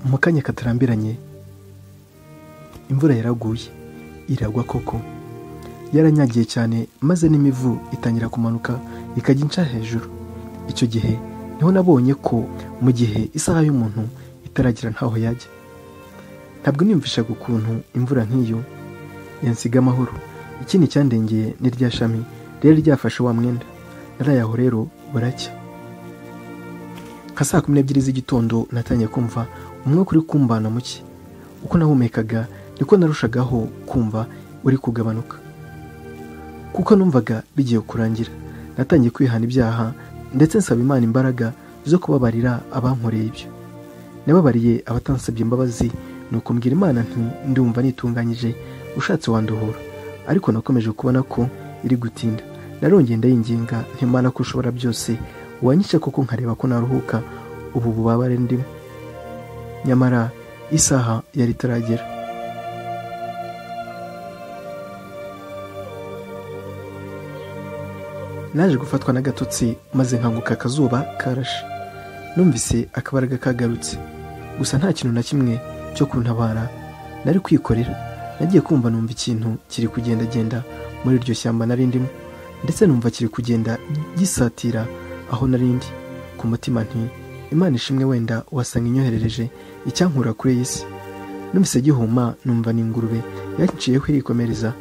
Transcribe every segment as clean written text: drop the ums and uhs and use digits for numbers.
mu kanya katarambiranye imvura yaraguye, iragwa koko, yaranyagiye cyane maze n'imivu itangira kumanuka ikajya inca hejuru. Icyo gihe niho nabonye ko mu gihe isaha y'umuntu itaragira ntaho yajya. Ntabwo niyumvishaga ukuntu imvura nk'iyo yansiga amahoro. Ikindi cyandengeye ni rya shami ryari ryafashe wa mwenda. Naraye aho rero buracya. Nka saa 12 z'igitondo natangiye kumva umwuka uri kumbana muke. Uko nahumekaga niko narushagaho kumva uri kugabanuka, kuko numvaga bigiye kurangira. Natangiye kwihana ibyaha ndetse nsaba Imana imbaraga zo kubabarira abankoreye ibyo. Nababariye abatansabye imbabazi, nuko mbwira Imana nti ndumva nitunganyije, ushatse wanduhura. Ariko nakomeje kubona ko iri gutinda. Narongeye ndayinginga nti Imana ko ushobora byose, wanyice koko nkareba ko naruhuka ubu bubabare ndimo. Nyamara isaha yari itaragera. Naje gufatwa n'agatotsi maze nkanguka, akazuba karashe. Numvise akabaraga kagarutse, gusa nta kintu na kimwe cyo kuntabara nari kwikorera. Nagiye kumva numva ikintu kiri kugendagenda muri iryo shyamba nari ndimo, ndetse numva kiri kugenda gisatira aho narindi. Ku mutima nti Imana ishimwe, wenda wasanga inyoherereje icyankura kuri iyi si. Numvise gihuma, numva ni ingurube yanciyeho irikomereza.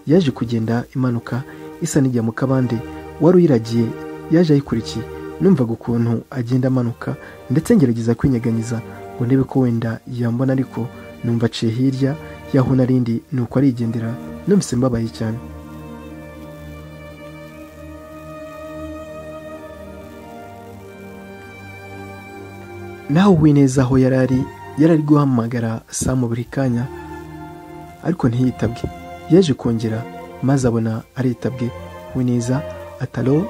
Yaje kugenda imanuka isa n'ijya mu kabande. Wari uyiragiye yaje ayikurikiye. Numvaga ukuntu agenda amanuka, ndetse ngerageza kwinyeganyiza ngo ndebe ko wenda yambona, ariko numva aciye hirya yaho narindi, nuko arigendera. Numvise mbabaye cyane. Naho Uwineza aho yarari guhamagara Samu buri kanya, ariko ntiyitabwe. Yaje kongera maze abona aritabwe. Uwineza atalo,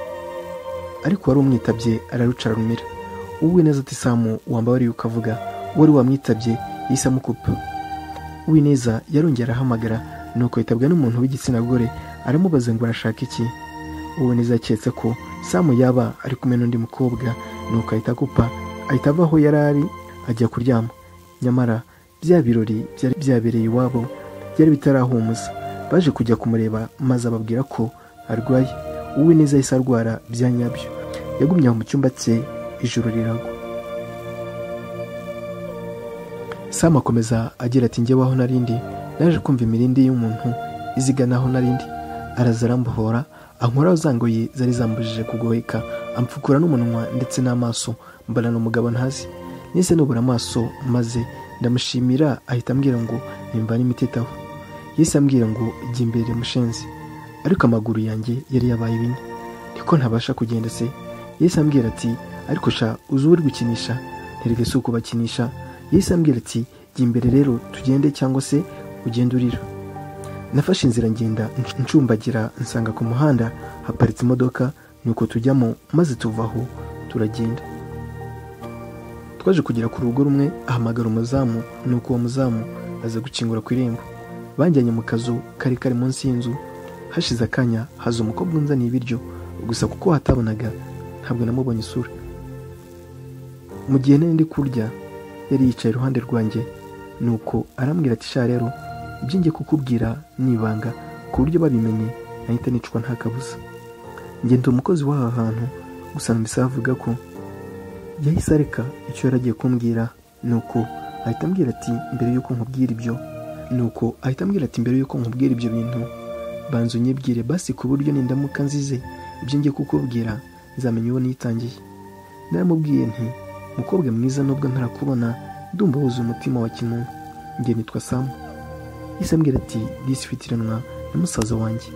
ariko wari umwitabye ararucarumira. Uwineza ati Samu, wambabariye ukavuga. Wari wamwitabye yise amukupa. Uwineza yarongera ahamagara, nuko yitabwa n'umuntu w'igitsina gore. Aramubaza ngo arashaka iki. Uwineza yaketse ko Samu yaba ari kumwe n'undi mukobwa, nuko ahita akupa, ahita ava aho yarari ajya kuryama. Nyamara bya birori byari byabereye iwabo byari bitarahumuza. Baje kujya kumureba maze ababwira ko arwaye. Uwineza yahise arwara bya nyabyo. Yagumye aho mu cyumba cye, ijoro riragwa. Samu akomeza agira ati njyewe aho narindi naje kumva imirindi y'umuntu izigana aho narindi. Araza arambohora, ankoraho za ngoyi zari zambujije kugoheka, amfukura n'umunwa ndetse n'amaso. Mbona n'umugabo ntazi. Nise nubura amaso maze ndamushimira. Ahita ambwira ngo nimba n'imitetaho. Yise ambwira ngo jya imbere mushenzi. Ariko amaguru yanjye yari yabaye ibinya, niko ntabasha kugenda se. Yise ambwira ati ariko sha uzi uri gukinisha, nterege si ukubakinisha. Yise ambwira ati jya imbere rero tugende, cyangwa se ugende urira. Nafashe inzira ngenda ncumbagira, nsanga ku muhanda haparitse imodoka, nuko tujyamo maze tuvaho turagenda. Twaje kugera ku rugo rumwe, ahamagara umuzamu, nuko uwo muzamu aza gukingura ku irembo. Banjyanye mu kazu kari kari munsi y'inzu. Hashize akanya haza umukobwa unzaniye ibiryo, gusa kuko hatabonaga ntabwo namubonye isura. Mu gihe nari ndi kurya yari yicaye iruhande rwanjye, nuko arambwira ati sha rero ibyo ngiye kukubwira nibanga, ku buryo babimenye nahita nicwa nta kabuza. Njye ndi umukozi w'aha hantu, gusa numvise avuga ko yahise areka icyo yaragiye kumbwira. Nuko ahita ambwira ati mbere yuko nkubwira ibyo bintu banza unyibwire basi, ku buryo nindamuka nzize ibyo ngiye kukubwira nzamenya uwo nitangiye. Naramubwiye nti mukobwa mwiza, nubwo ntarakubona ndumva wuzuye umutima wa kimuntu. Njye nitwa Samu. Yise ambwira ati disifitiranwa na musaza wanjye.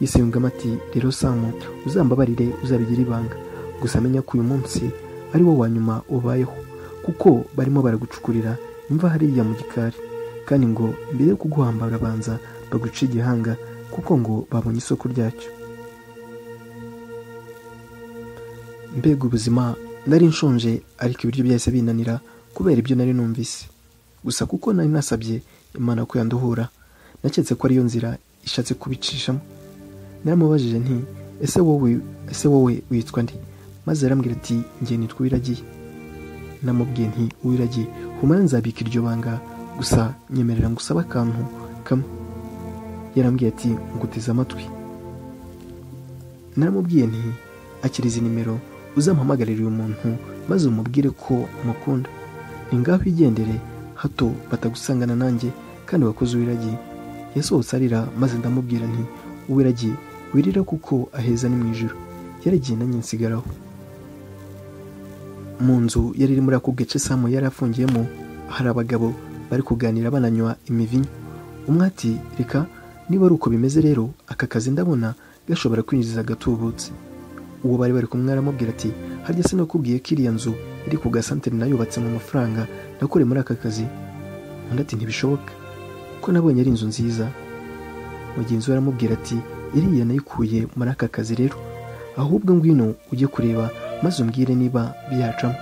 Yise yungama ati rero Samu, uzambabarire uzabigira ibanga, gusa menya ko uyu munsi ari wo wa nyuma ubayeho, kuko barimo baragucukurira imva hariya mu gikari, kandi ngo mbere yo kuguhambara banza baguca igihanga, kuko ngo babonye isoko ryacyo. Mbega ubuzima! Nari nshonje, ariko ibiryo byahise binanira kubera ibyo nari numvise. Gusa kuko nari nasabye Imana ko yanduhura, naketse ko ariyo nzira ishatse kubicishamo. Naramubajije nti ese wowe witwa ndi? Maze arambwira ati njye nitwa Uwiragiye. namubwiye nti Uwiragiye humura nzabika iryo banga gusa nyemerera ngusaba akantu kamwe. Yarambwiye ati nguteze amatwi. Naramubwiye nti akira izi nimero uzampamagarira uyu muntu maze umubwire ko mukunda, ni ngaho igendere hato batagusangana nanjye kandi wakoze Uwiragiye. Yasohotse arira maze ndamubwira nti Uwiragiye wirira kuko aheza ni mu ijuru. Yaragiye nanjye nsigaraho. Mu nzu yari iri muri ako gace Samu yari afungiyemo hari abagabo bari kuganira bananywa imivinyo. Umwe ati reka niba ari uko bimeze rero aka kazi ndabona gashobora kwinjiza agatubutse. Uwo bari kumwe aramubwira ati harya se nakubwiye ko iriya nzu iri ku gasantere nayubatse mu mafaranga nakore muri aka kazi? Undi ati ntibishoboka ko nabonye ari inzu nziza. Mugenzi we aramubwira ati iriya nayikuye muri aka kazi rero, ahubwo ngwino ujye kureba maze umbwire niba biyacamo.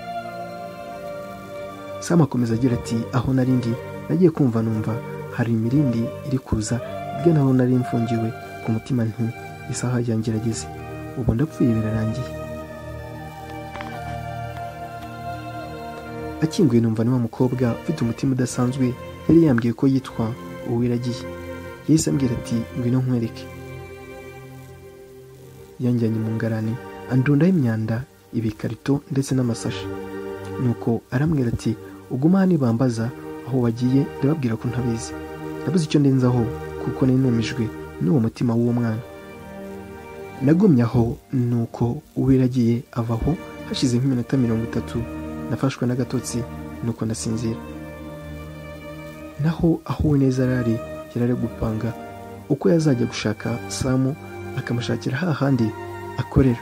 Sam akomeza agira ati aho narindi nagiye kumva numva hari imirindi iri kuza bwe naho nari mfungiwe ku mutima nti isaha yanjye irageze, ubu ndapfuye birarangiye. Akinguye numva ni wa mukobwa ufite umutima udasanzwe yari yambwiye ko yitwa Uwiragiye. Yahise ambwira ati ngwino nkwereke. Yanjyanye mu ngarani andundaho imyanda, ibikarito ndetse n'amasashi. Nuko arambwira ati uguma hano bambaza aho wagiye ndababwira ko ntabizi. Nabuze icyo ndenzaho kuko nari numijwe n'uwo mutima w'uwo mwana. Nagumye aho nuko Uwiragiye avaho hashize nk'iminota 30. Nafashwe n'agatotsi nuko ndasinzira. Naho aho neza arari yarari gupanga uko yazajya gushaka Samu akamushakira hahandi akorera.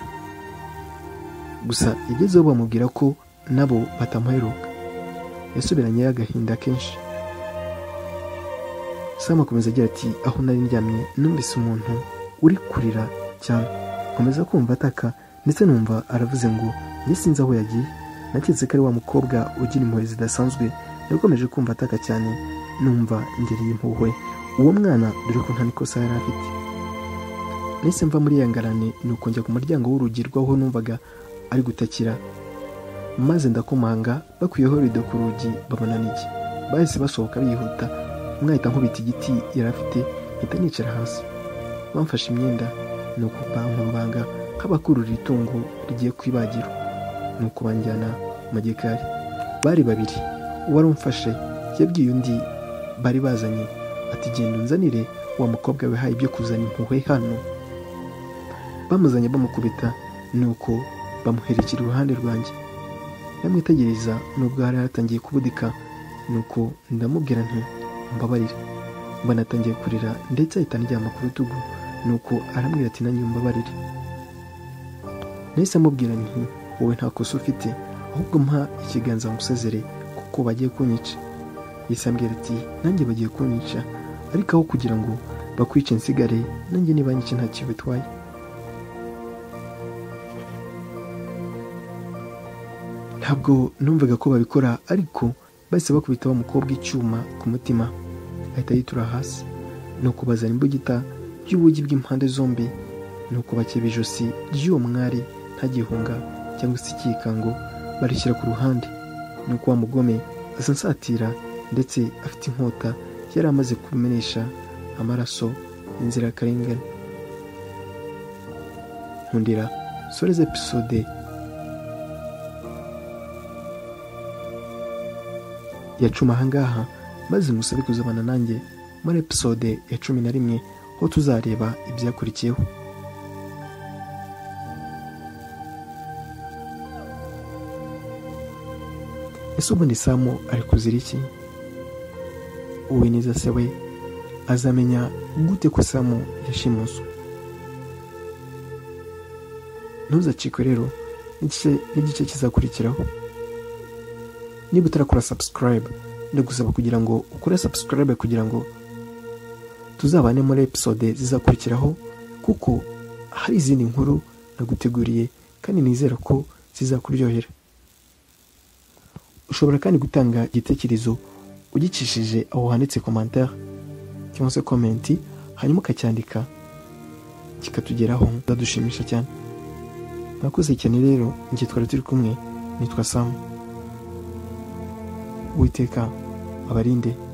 Gusa yagezeho bamubwira ko nabo batamuheruka. Yasubiranye agahinda kenshi. Samu akomeza agira ati aho nari ndyamye numvise umuntu uri kurira cyane, komeza kumva ataka ndetse numva aravuze ngo sinzi aho yagiye. Naketse ko ari wa mukobwa ugira impuhwe zidasanzwe. Nakomeje kumva ataka cyane numva ngeriye impuhwe uwo mwana dore ko nta nikosa yari afite. Nahise mva muri ya ngarane nuko njya ku muryango w'urugi rwaho numvaga ari gutakira, maze ndakomanga bakuyeho rido ku rugi babona niki. Bahise basohoka bihuta, umwe ahita nkubita igiti yari afite mpita nicara hasi. Bamfashe imyenda nuko bankubanga nk'abakurura itungo rigiye kwibagiro, nuko banjyana mu gikari. Bari babiri, uwari umfashe yabwiye undi bari bazanye ati genda unzanire wa mukobwa wihaye ibyo kuzana impuhwe hano. Bamuzanye bamukubita nuko bamuherekera iruhande rwanjye. Ndamwitegereza nubwo hari hatangiye kubudika, nuko ndamubwira nti mbabarira. Mbona atangiye kurira ndetse ahita andyama ku rutugu, nuko arambwira ati nanjye mbabarire. Nahise amubwira nti wowe nta kosa ufite, ahubwo mpa ikiganza musezere kuko bagiye kunyica. Yahise ambwira ati nanjye bagiye kunyica, ariko aho kugira ngo bakwice nsigare nanjye nibanyice nta kibitwaye. Ntabwo numvaga ko babikora, ariko bahise bakubita wa mukobwa icyuma ku mutima ahita yitura hasi. Nuko bazana imbugita y'ubugi bw'impande zombi, nuko bakeba ijosi ry'uwo mwari ntagihunga cyangwa se ikikango barishyira ku ruhande. Nuko wa mugome asa nsatira ndetse afite inkota yari amaze kumenesha amaraso inzirakarengane. Nkundira soreze episode ya 10 ahangaha, maze musabe kuzabana nanjye muri episode ya 11 aho tuzareba ibyakurikiyeho. Ese ubundi Samu ari kuzira iki? Uwineza se we azamenya gute ko Samu yashimuswe? Ntuzacikwe rero n'igice kizakurikiraho. Niba utarakora subscribe ndagusaba kugira ngo ukore subscribe kugira ngo tuzabane muri episode zizakurikiraho, kuko hari izindi nkuru naguteguriye kandi nizera ko zizakuryohera. Ushobora kandi gutanga igitekerezo ugicishije aho handitse commentaire cyangwa se comment, hanyuma ukacyandika kikatugeraho, zadushimisha cyane. Nakoze cyane rero, njye twari turi kumwe, nitwa Sam. Uwiteka abarinde.